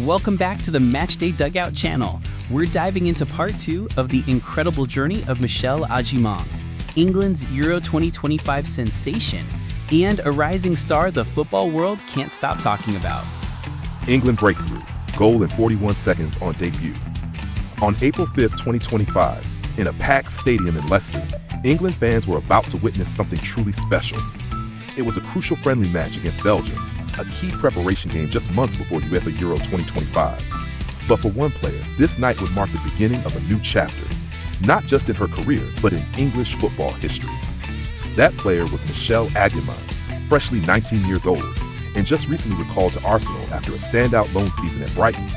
Welcome back to the Matchday Dugout channel. We're diving into part 2 of the incredible journey of Michelle Agyemang, England's Euro 2025 sensation, and a rising star the football world can't stop talking about. England breakthrough, goal in 41 seconds on debut. On April 5, 2025, in a packed stadium in Leicester, England fans were about to witness something truly special. It was a crucial friendly match against Belgium, a key preparation game just months before UEFA Euro 2025. But for one player, this night would mark the beginning of a new chapter, not just in her career, but in English football history. That player was Michelle Agyemang, freshly 19 years old, and just recently recalled to Arsenal after a standout loan season at Brighton.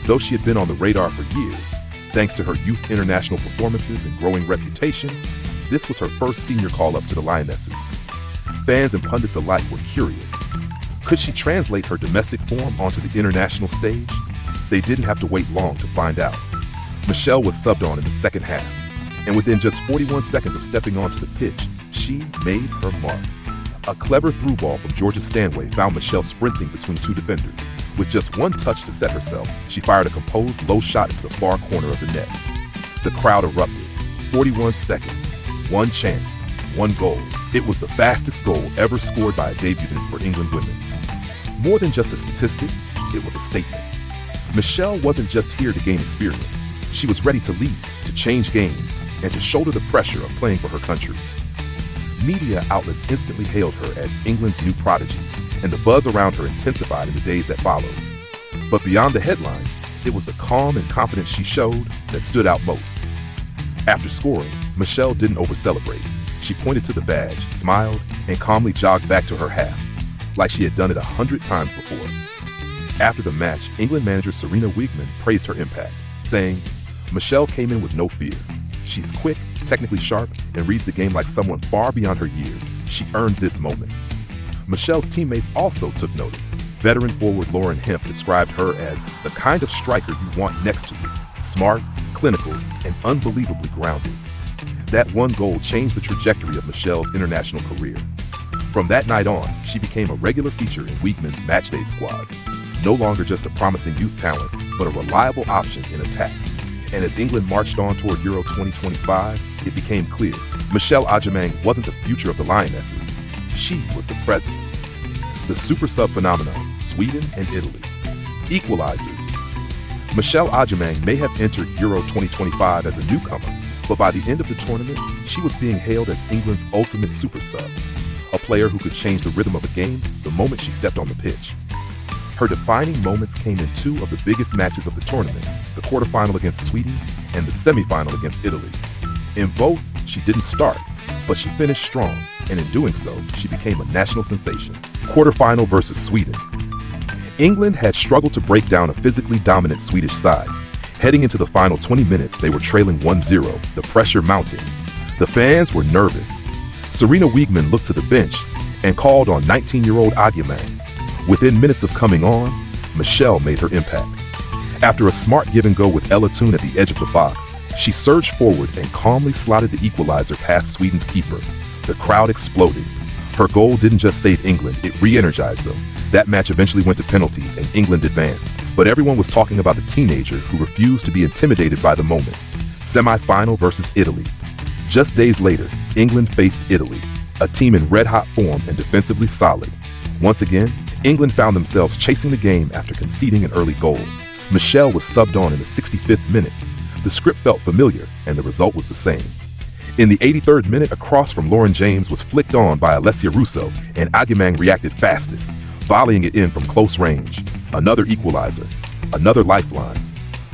Though she had been on the radar for years, thanks to her youth international performances and growing reputation, this was her first senior call-up to the Lionesses. Fans and pundits alike were curious. Could she translate her domestic form onto the international stage? They didn't have to wait long to find out. Michelle was subbed on in the second half, and within just 41 seconds of stepping onto the pitch, she made her mark. A clever through ball from Georgia Stanway found Michelle sprinting between two defenders. With just one touch to set herself, she fired a composed low shot into the far corner of the net. The crowd erupted. 41 seconds, one chance, one goal. It was the fastest goal ever scored by a debutant for England women. More than just a statistic, it was a statement. Michelle wasn't just here to gain experience. She was ready to lead, to change games, and to shoulder the pressure of playing for her country. Media outlets instantly hailed her as England's new prodigy, and the buzz around her intensified in the days that followed. But beyond the headlines, it was the calm and confidence she showed that stood out most. After scoring, Michelle didn't over-celebrate. She pointed to the badge, smiled, and calmly jogged back to her half, like she had done it 100 times before. After the match, England manager Sarina Wiegman praised her impact, saying, "Michelle came in with no fear. She's quick, technically sharp, and reads the game like someone far beyond her years. She earned this moment." Michelle's teammates also took notice. Veteran forward Lauren Hemp described her as the kind of striker you want next to you, smart, clinical, and unbelievably grounded. That one goal changed the trajectory of Michelle's international career. From that night on, she became a regular feature in Wiegman's matchday squads, no longer just a promising youth talent, but a reliable option in attack. And as England marched on toward Euro 2025, it became clear Michelle Agyemang wasn't the future of the Lionesses. She was the present. The super sub phenomenon, Sweden and Italy. Equalisers. Michelle Agyemang may have entered Euro 2025 as a newcomer, but by the end of the tournament, she was being hailed as England's ultimate super sub, a player who could change the rhythm of a game the moment she stepped on the pitch. Her defining moments came in two of the biggest matches of the tournament, the quarterfinal against Sweden and the semifinal against Italy. In both, she didn't start, but she finished strong, and in doing so, she became a national sensation. Quarterfinal versus Sweden. England had struggled to break down a physically dominant Swedish side. Heading into the final 20 minutes, they were trailing 1-0, the pressure mounting. The fans were nervous. Sarina Wiegman looked to the bench and called on 19-year-old Agyemang. Within minutes of coming on, Michelle made her impact. After a smart give-and-go with Ella Thun at the edge of the box, she surged forward and calmly slotted the equalizer past Sweden's keeper. The crowd exploded. Her goal didn't just save England, it re-energized them. That match eventually went to penalties and England advanced. But everyone was talking about the teenager who refused to be intimidated by the moment. Semi-final versus Italy. Just days later, England faced Italy, a team in red-hot form and defensively solid. Once again, England found themselves chasing the game after conceding an early goal. Michelle was subbed on in the 65th minute. The script felt familiar, and the result was the same. In the 83rd minute, a cross from Lauren James was flicked on by Alessia Russo, and Agyemang reacted fastest, volleying it in from close range. Another equalizer, another lifeline.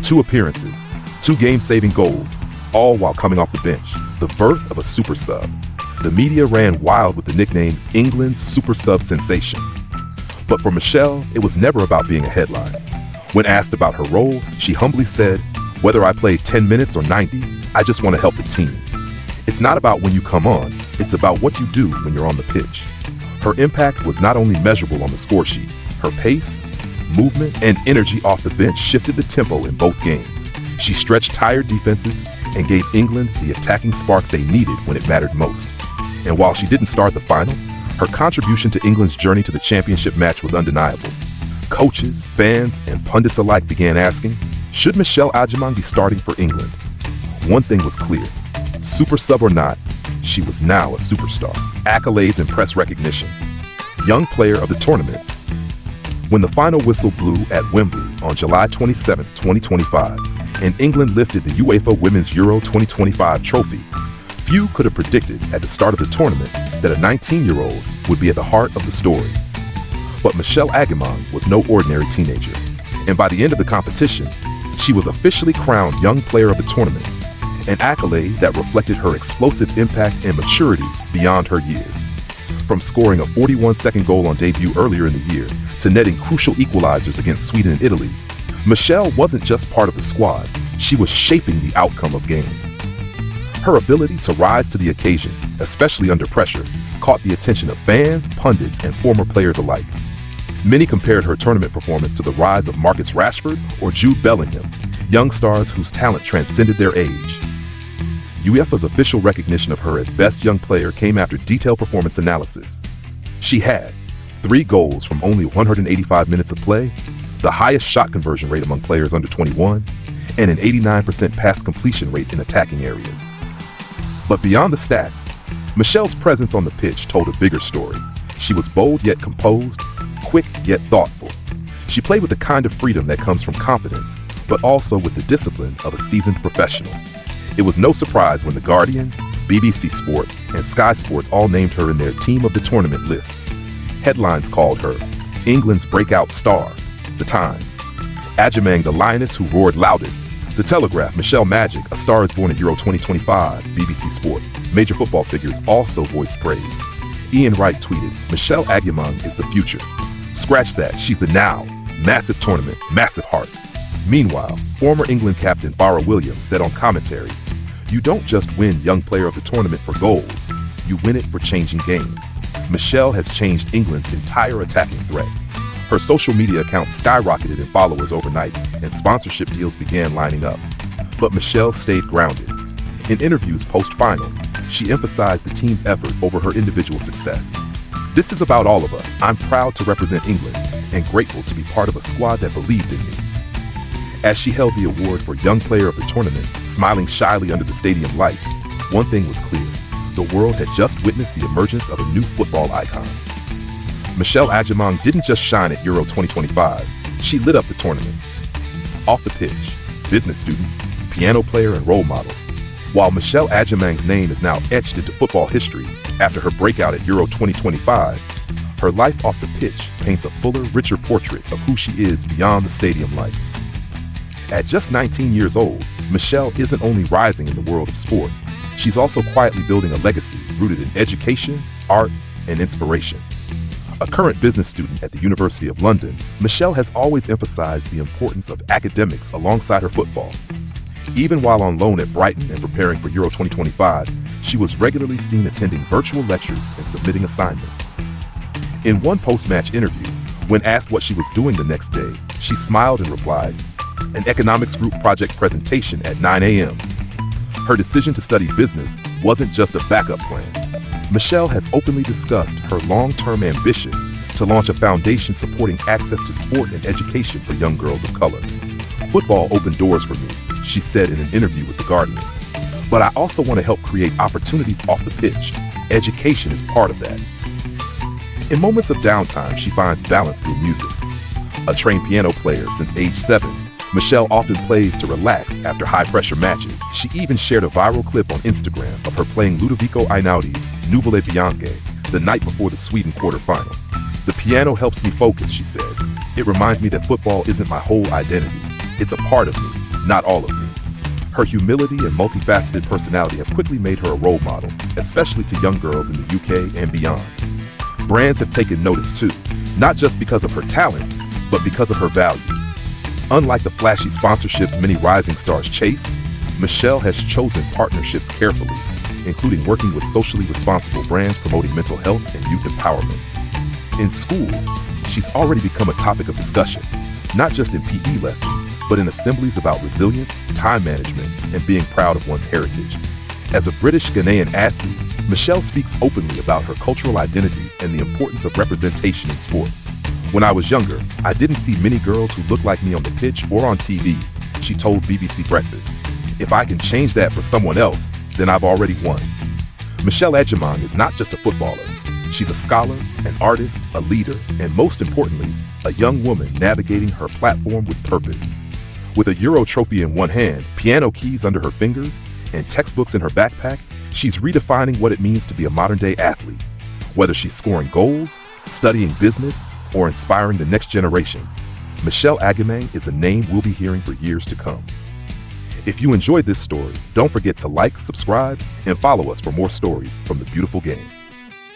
2 appearances, 2 game-saving goals, all while coming off the bench. The birth of a super sub. The media ran wild with the nickname England's super sub sensation. But for Michelle, it was never about being a headline. When asked about her role, she humbly said, "Whether I play 10 minutes or 90, I just want to help the team." It's not about when you come on, it's about what you do when you're on the pitch. Her impact was not only measurable on the score sheet, her pace, movement, and energy off the bench shifted the tempo in both games. She stretched tired defenses and gave England the attacking spark they needed when it mattered most. And while she didn't start the final, her contribution to England's journey to the championship match was undeniable. Coaches, fans, and pundits alike began asking, should Michelle Agyemang be starting for England? One thing was clear. Super sub or not, she was now a superstar. Accolades and press recognition. Young player of the tournament. When the final whistle blew at Wembley on July 27, 2025, and England lifted the UEFA Women's Euro 2025 trophy, few could have predicted at the start of the tournament that a 19-year-old would be at the heart of the story. But Michelle Agyemang was no ordinary teenager, and by the end of the competition, she was officially crowned Young Player of the Tournament, an accolade that reflected her explosive impact and maturity beyond her years. From scoring a 41-second goal on debut earlier in the year to netting crucial equalizers against Sweden and Italy, Michelle wasn't just part of the squad, she was shaping the outcome of games. Her ability to rise to the occasion, especially under pressure, caught the attention of fans, pundits, and former players alike. Many compared her tournament performance to the rise of Marcus Rashford or Jude Bellingham, young stars whose talent transcended their age. UEFA's official recognition of her as best young player came after detailed performance analysis. She had 3 goals from only 185 minutes of play, the highest shot conversion rate among players under 21, and an 89% pass completion rate in attacking areas. But beyond the stats, Michelle's presence on the pitch told a bigger story. She was bold yet composed, quick yet thoughtful. She played with the kind of freedom that comes from confidence, but also with the discipline of a seasoned professional. It was no surprise when The Guardian, BBC Sport, and Sky Sports all named her in their Team of the Tournament lists. Headlines called her England's breakout star, The Times; Agyemang, the lioness who roared loudest, The Telegraph; Michelle Magic, A Star is Born at Euro 2025, BBC Sport. Major football figures also voiced praise. Ian Wright tweeted, Michelle Agyemang is the future. Scratch that, she's the now. Massive tournament, massive heart. Meanwhile, former England captain Farrah Williams said on commentary, you don't just win Young Player of the Tournament for goals, you win it for changing games. Michelle has changed England's entire attacking threat. Her social media account skyrocketed in followers overnight, and sponsorship deals began lining up. But Michelle stayed grounded. In interviews post-final, she emphasized the team's effort over her individual success. This is about all of us. I'm proud to represent England and grateful to be part of a squad that believed in me. As she held the award for Young Player of the Tournament, smiling shyly under the stadium lights, one thing was clear. The world had just witnessed the emergence of a new football icon. Michelle Agyemang didn't just shine at Euro 2025, she lit up the tournament. Off the pitch, business student, piano player, and role model. While Michelle Agyemang's name is now etched into football history after her breakout at Euro 2025, her life off the pitch paints a fuller, richer portrait of who she is beyond the stadium lights. At just 19 years old, Michelle isn't only rising in the world of sport, she's also quietly building a legacy rooted in education, art, and inspiration. A current business student at the University of London, Michelle has always emphasized the importance of academics alongside her football. Even while on loan at Brighton and preparing for Euro 2025, she was regularly seen attending virtual lectures and submitting assignments. In one post-match interview, when asked what she was doing the next day, she smiled and replied, an economics group project presentation at 9 a.m. Her decision to study business wasn't just a backup plan. Michelle has openly discussed her long-term ambition to launch a foundation supporting access to sport and education for young girls of color. Football opened doors for me, she said in an interview with The Guardian. But I also want to help create opportunities off the pitch. Education is part of that. In moments of downtime, she finds balance through music. A trained piano player since age 7, Michelle often plays to relax after high-pressure matches. She even shared a viral clip on Instagram of her playing Ludovico Einaudi's Nuvole Bianche the night before the Sweden quarterfinal. The piano helps me focus, she said. It reminds me that football isn't my whole identity. It's a part of me, not all of me. Her humility and multifaceted personality have quickly made her a role model, especially to young girls in the UK and beyond. Brands have taken notice too, not just because of her talent, but because of her values. Unlike the flashy sponsorships many rising stars chase, Michelle has chosen partnerships carefully, including working with socially responsible brands promoting mental health and youth empowerment. In schools, she's already become a topic of discussion, not just in PE lessons, but in assemblies about resilience, time management, and being proud of one's heritage. As a British Ghanaian athlete, Michelle speaks openly about her cultural identity and the importance of representation in sport. When I was younger, I didn't see many girls who looked like me on the pitch or on TV, she told BBC Breakfast. If I can change that for someone else, then I've already won. Michelle Agyemang is not just a footballer. She's a scholar, an artist, a leader, and most importantly, a young woman navigating her platform with purpose. With a Euro trophy in one hand, piano keys under her fingers, and textbooks in her backpack, she's redefining what it means to be a modern-day athlete. Whether she's scoring goals, studying business, or inspiring the next generation, Michelle Agyemang is a name we'll be hearing for years to come. If you enjoyed this story, don't forget to like, subscribe, and follow us for more stories from the beautiful game.